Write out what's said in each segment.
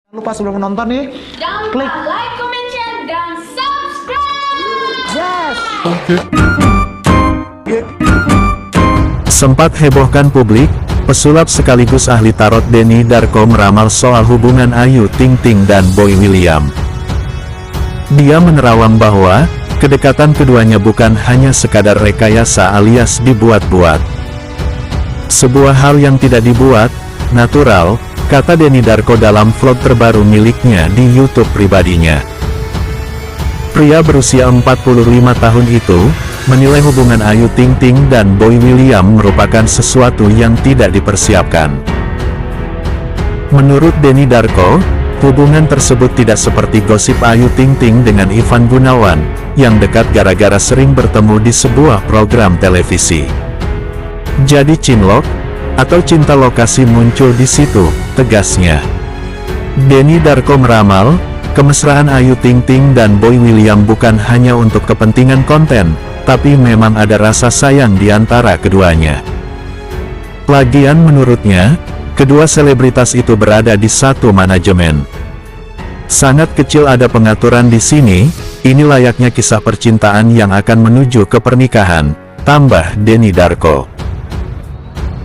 Lupa sebelum menonton nih, Jangan klik lupa like, comment, share, dan subscribe. yes. Sempat hebohkan publik, pesulap sekaligus ahli tarot Denny Darko meramal soal hubungan Ayu Ting Ting dan Boy William. Dia menerawang bahwa, kedekatan keduanya bukan hanya sekadar rekayasa alias dibuat-buat. Sebuah hal yang tidak dibuat, natural, kata Denny Darko dalam vlog terbaru miliknya di YouTube pribadinya. Pria berusia 45 tahun itu, menilai hubungan Ayu Ting Ting dan Boy William merupakan sesuatu yang tidak dipersiapkan. Menurut Denny Darko, hubungan tersebut tidak seperti gosip Ayu Ting Ting dengan Ivan Gunawan, yang dekat gara-gara sering bertemu di sebuah program televisi. Jadi cinlok, atau cinta lokasi muncul di situ, tegasnya. Denny Darko meramal, kemesraan Ayu Ting Ting dan Boy William bukan hanya untuk kepentingan konten, tapi memang ada rasa sayang di antara keduanya. Lagian menurutnya, kedua selebritas itu berada di satu manajemen. Sangat kecil ada pengaturan di sini, ini layaknya kisah percintaan yang akan menuju ke pernikahan, tambah Denny Darko.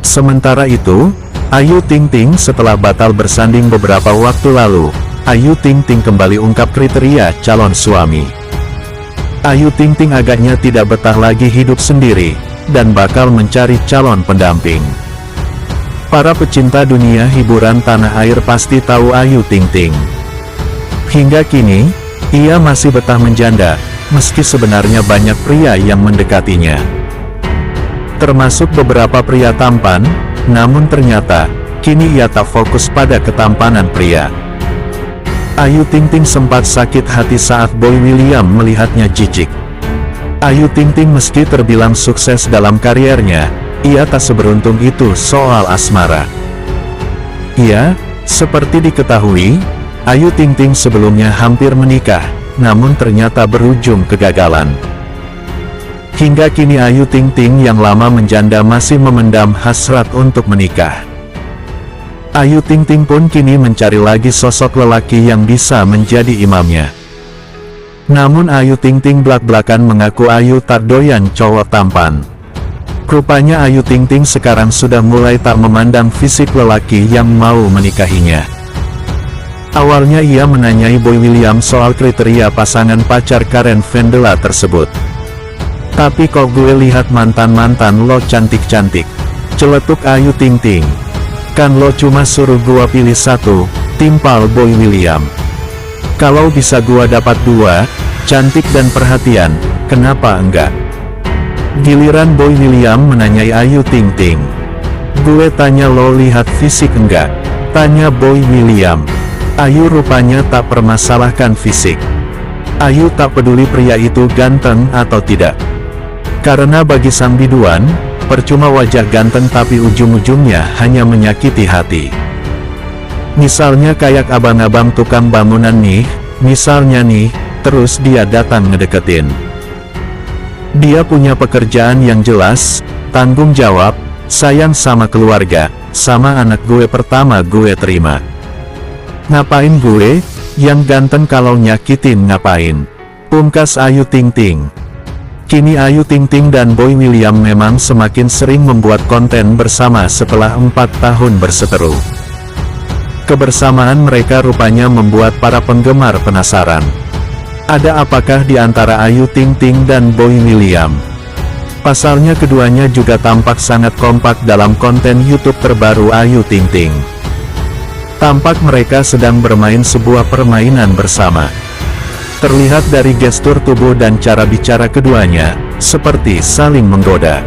Sementara itu, Ayu Ting Ting setelah batal bersanding beberapa waktu lalu, Ayu Ting Ting kembali ungkap kriteria calon suami. Ayu Ting Ting agaknya tidak betah lagi hidup sendiri, dan bakal mencari calon pendamping. Para pecinta dunia hiburan tanah air pasti tahu Ayu Ting Ting. Hingga kini, ia masih betah menjanda, meski sebenarnya banyak pria yang mendekatinya. Termasuk beberapa pria tampan, namun ternyata, kini ia tak fokus pada ketampanan pria. Ayu Ting Ting sempat sakit hati saat Boy William melihatnya jijik. Ayu Ting Ting meski terbilang sukses dalam kariernya, ia tak seberuntung itu soal asmara. Iya, seperti diketahui, Ayu Ting Ting sebelumnya hampir menikah, namun ternyata berujung kegagalan. Hingga kini Ayu Ting Ting yang lama menjanda masih memendam hasrat untuk menikah. Ayu Ting Ting pun kini mencari lagi sosok lelaki yang bisa menjadi imamnya. Namun Ayu Ting Ting belak-belakan mengaku Ayu tak doyan cowok tampan. Rupanya Ayu Ting Ting sekarang sudah mulai tak memandang fisik lelaki yang mau menikahinya. Awalnya ia menanyai Boy William soal kriteria pasangan pacar Karen Vendela tersebut. Tapi kok gue lihat mantan-mantan lo cantik-cantik, celetuk Ayu Ting Ting. Kan lo cuma suruh gua pilih satu, timpal Boy William. Kalau bisa gua dapat dua, cantik dan perhatian, kenapa enggak? Giliran Boy William menanyai Ayu Ting Ting. Gue tanya lo lihat fisik enggak? Tanya Boy William. Ayu rupanya tak permasalahkan fisik. Ayu tak peduli pria itu ganteng atau tidak. Karena bagi sang biduan, percuma wajah ganteng tapi ujung-ujungnya hanya menyakiti hati. Misalnya kayak abang-abang tukang bangunan nih, misalnya nih, terus dia datang ngedeketin. Dia punya pekerjaan yang jelas, tanggung jawab, sayang sama keluarga, sama anak gue pertama gue terima. Ngapain gue, yang ganteng kalau nyakitin ngapain? Pungkas Ayu Ting Ting. Kini Ayu Ting Ting dan Boy William memang semakin sering membuat konten bersama setelah 4 tahun berseteru. Kebersamaan mereka rupanya membuat para penggemar penasaran. Ada apakah di antara Ayu Ting Ting dan Boy William? Pasalnya keduanya juga tampak sangat kompak dalam konten YouTube terbaru Ayu Ting Ting. Tampak mereka sedang bermain sebuah permainan bersama. Terlihat dari gestur tubuh dan cara bicara keduanya, seperti saling menggoda.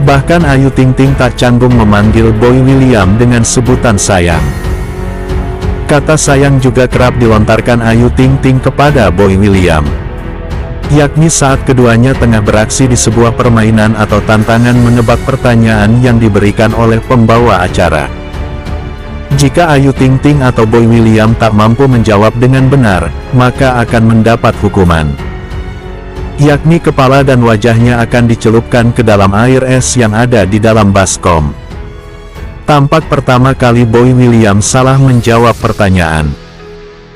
Bahkan Ayu Ting Ting tak canggung memanggil Boy William dengan sebutan sayang. Kata sayang juga kerap dilontarkan Ayu Ting Ting kepada Boy William. Yakni saat keduanya tengah beraksi di sebuah permainan atau tantangan menebak pertanyaan yang diberikan oleh pembawa acara. Jika Ayu Ting Ting atau Boy William tak mampu menjawab dengan benar, maka akan mendapat hukuman. Yakni kepala dan wajahnya akan dicelupkan ke dalam air es yang ada di dalam baskom. Tampak pertama kali Boy William salah menjawab pertanyaan.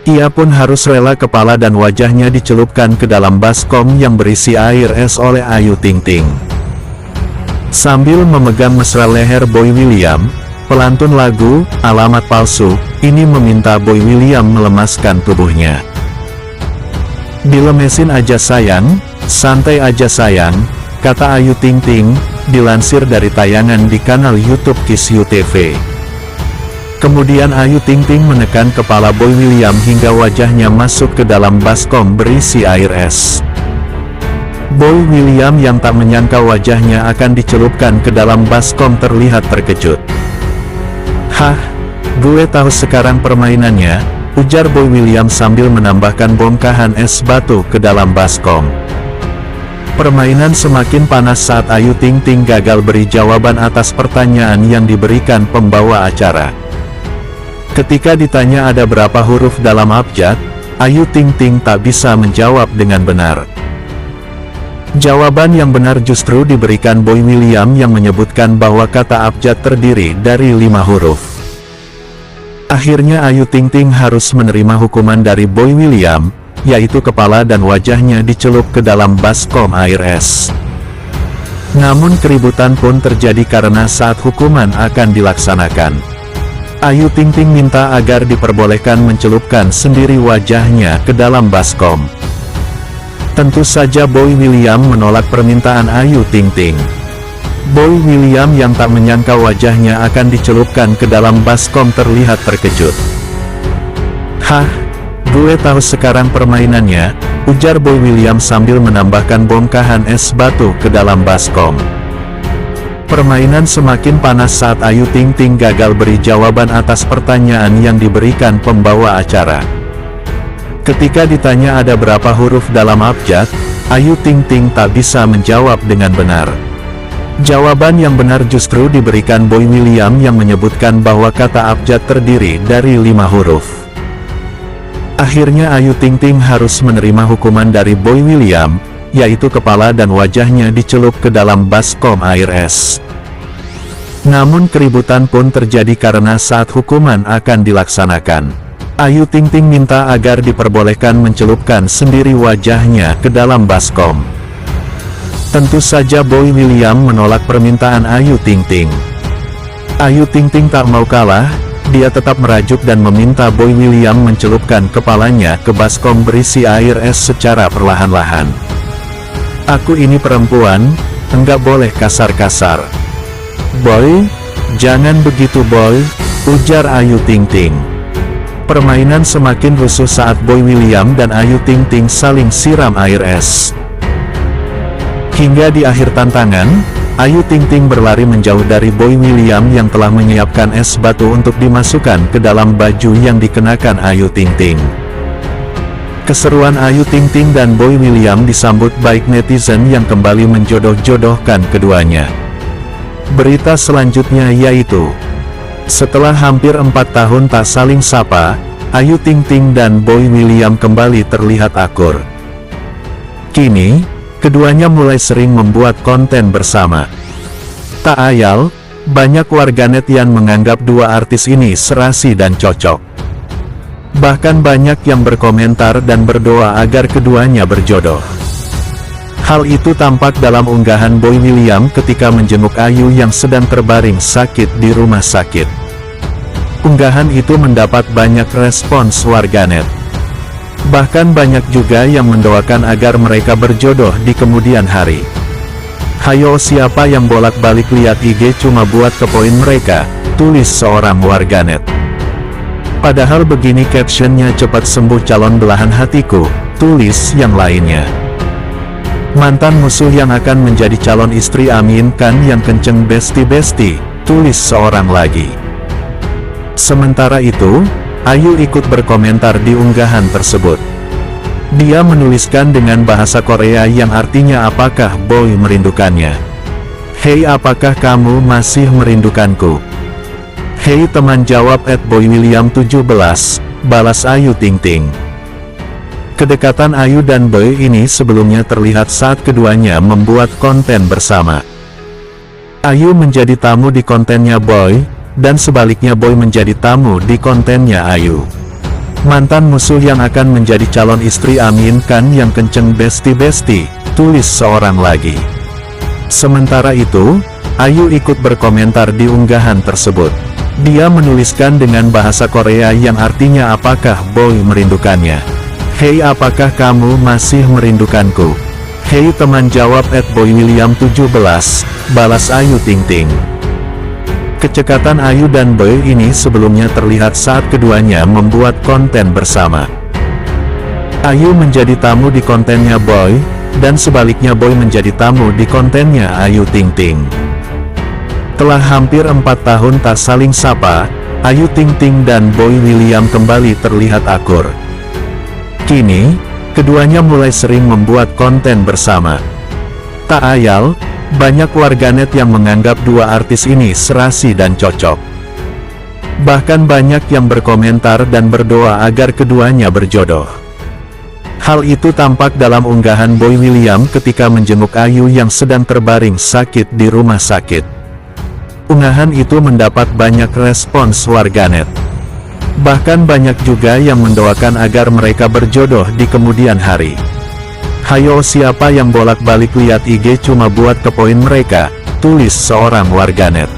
Ia pun harus rela kepala dan wajahnya dicelupkan ke dalam baskom yang berisi air es oleh Ayu Ting Ting. Sambil memegang mesra leher Boy William, pelantun lagu, Alamat Palsu, ini meminta Boy William melemaskan tubuhnya. "Dilemesin aja sayang, santai aja sayang," kata Ayu Ting Ting, dilansir dari tayangan di kanal YouTube Kiss You TV. Kemudian Ayu Ting Ting menekan kepala Boy William hingga wajahnya masuk ke dalam baskom berisi air es. Boy William yang tak menyangka wajahnya akan dicelupkan ke dalam baskom terlihat terkejut. "Hah, gue tahu sekarang permainannya," ujar Boy William sambil menambahkan bongkahan es batu ke dalam baskom. Permainan semakin panas saat Ayu Ting Ting gagal beri jawaban atas pertanyaan yang diberikan pembawa acara. Ketika ditanya ada berapa huruf dalam abjad, Ayu Ting Ting tak bisa menjawab dengan benar. Jawaban yang benar justru diberikan Boy William yang menyebutkan bahwa kata abjad terdiri dari 5 huruf. Akhirnya Ayu Ting Ting harus menerima hukuman dari Boy William, yaitu kepala dan wajahnya dicelup ke dalam baskom air es. Namun keributan pun terjadi karena saat hukuman akan dilaksanakan, Ayu Ting Ting minta agar diperbolehkan mencelupkan sendiri wajahnya ke dalam baskom. Tentu saja Boy William menolak permintaan Ayu Ting Ting. Boy William yang tak menyangka wajahnya akan dicelupkan ke dalam baskom terlihat terkejut. "Hah? Gue tahu sekarang permainannya," ujar Boy William sambil menambahkan bongkahan es batu ke dalam baskom. Permainan semakin panas saat Ayu Ting Ting gagal beri jawaban atas pertanyaan yang diberikan pembawa acara. Ketika ditanya ada berapa huruf dalam abjad, Ayu Ting Ting tak bisa menjawab dengan benar. Jawaban yang benar justru diberikan Boy William yang menyebutkan bahwa kata abjad terdiri dari 5 huruf. Akhirnya Ayu Ting Ting harus menerima hukuman dari Boy William, yaitu kepala dan wajahnya dicelup ke dalam baskom air es. Namun keributan pun terjadi karena saat hukuman akan dilaksanakan, Ayu Ting Ting minta agar diperbolehkan mencelupkan sendiri wajahnya ke dalam baskom. Tentu saja Boy William menolak permintaan Ayu Ting Ting. Ayu Ting Ting tak mau kalah. Dia tetap merajuk dan meminta Boy William mencelupkan kepalanya ke baskom berisi air es secara perlahan-lahan. "Aku ini perempuan, enggak boleh kasar-kasar." "Boy, jangan begitu Boy," ujar Ayu Ting Ting. Permainan semakin rusuh saat Boy William dan Ayu Ting Ting saling siram air es. Hingga di akhir tantangan, Ayu Ting Ting berlari menjauh dari Boy William yang telah menyiapkan es batu untuk dimasukkan ke dalam baju yang dikenakan Ayu Ting Ting. Keseruan Ayu Ting Ting dan Boy William disambut baik netizen yang kembali menjodoh-jodohkan keduanya. Berita selanjutnya yaitu, setelah hampir 4 tahun tak saling sapa, Ayu Ting Ting dan Boy William kembali terlihat akur. Kini, keduanya mulai sering membuat konten bersama. Tak ayal, banyak warganet yang menganggap dua artis ini serasi dan cocok. Bahkan banyak yang berkomentar dan berdoa agar keduanya berjodoh. Hal itu tampak dalam unggahan Boy William ketika menjenguk Ayu yang sedang terbaring sakit di rumah sakit. Unggahan itu mendapat banyak respons warganet. Bahkan banyak juga yang mendoakan agar mereka berjodoh di kemudian hari. "Hayo siapa yang bolak-balik lihat IG cuma buat kepoin mereka," tulis seorang warganet. Padahal begini captionnya, "Cepat sembuh calon belahan hatiku," tulis yang lainnya. "Mantan musuh yang akan menjadi calon istri aminkan yang kenceng besti-besti," tulis seorang lagi. Sementara itu, Ayu ikut berkomentar di unggahan tersebut. Dia menuliskan dengan bahasa Korea yang artinya "Apakah Boy merindukannya? Hei, apakah kamu masih merindukanku? Hei teman," jawab @boywilliam17, balas Ayu Ting Ting. Kedekatan Ayu dan Boy ini sebelumnya terlihat saat keduanya membuat konten bersama. Ayu menjadi tamu di kontennya Boy, dan sebaliknya Boy menjadi tamu di kontennya Ayu. Mantan musuh yang akan menjadi calon istri aminkan yang kenceng besti-besti, tulis seorang lagi. Sementara itu, Ayu ikut berkomentar di unggahan tersebut. Dia menuliskan dengan bahasa Korea yang artinya apakah Boy merindukannya. Hei, apakah kamu masih merindukanku? Hei teman, jawab @boywilliam17, balas Ayu Ting Ting. Kecekatan Ayu dan Boy ini sebelumnya terlihat saat keduanya membuat konten bersama. Ayu menjadi tamu di kontennya Boy, dan sebaliknya Boy menjadi tamu di kontennya Ayu Ting Ting. Telah hampir 4 tahun tak saling sapa, Ayu Ting Ting dan Boy William kembali terlihat akur. Kini, keduanya mulai sering membuat konten bersama. Tak ayal, banyak warganet yang menganggap dua artis ini serasi dan cocok. Bahkan banyak yang berkomentar dan berdoa agar keduanya berjodoh. Hal itu tampak dalam unggahan Boy William ketika menjenguk Ayu yang sedang terbaring sakit di rumah sakit. Unggahan itu mendapat banyak respons warganet. Bahkan banyak juga yang mendoakan agar mereka berjodoh di kemudian hari. Hayo, siapa yang bolak-balik lihat IG cuma buat kepoin mereka, tulis seorang warganet.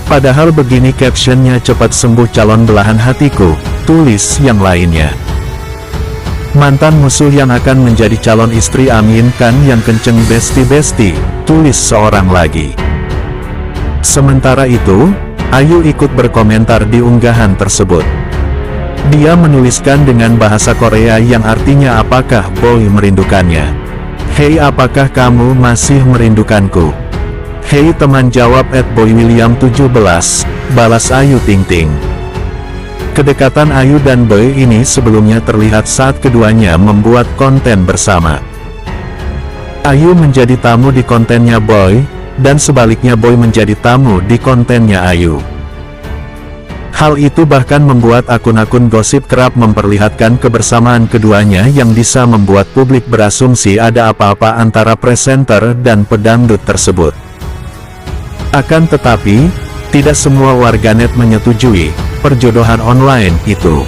Padahal begini captionnya, cepat sembuh calon belahan hatiku, tulis yang lainnya. Mantan musuh yang akan menjadi calon istri aminkan yang kenceng besti-besti, tulis seorang lagi. Sementara itu, Ayu ikut berkomentar di unggahan tersebut. Dia menuliskan dengan bahasa Korea yang artinya apakah Boy merindukannya. Hei, apakah kamu masih merindukanku? Hei teman, jawab @boywilliam17, balas Ayu Ting Ting. Kedekatan Ayu dan Boy ini sebelumnya terlihat saat keduanya membuat konten bersama. Ayu menjadi tamu di kontennya Boy, dan sebaliknya Boy menjadi tamu di kontennya Ayu. Hal itu bahkan membuat akun-akun gosip kerap memperlihatkan kebersamaan keduanya yang bisa membuat publik berasumsi ada apa-apa antara presenter dan pedangdut tersebut. Akan tetapi, tidak semua warganet menyetujui perjodohan online itu.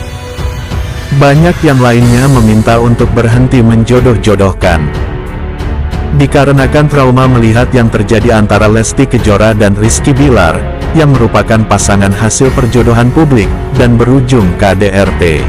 Banyak yang lainnya meminta untuk berhenti menjodoh-jodohkan. Dikarenakan trauma melihat yang terjadi antara Lesti Kejora dan Rizky Bilar, yang merupakan pasangan hasil perjodohan publik, dan berujung KDRT.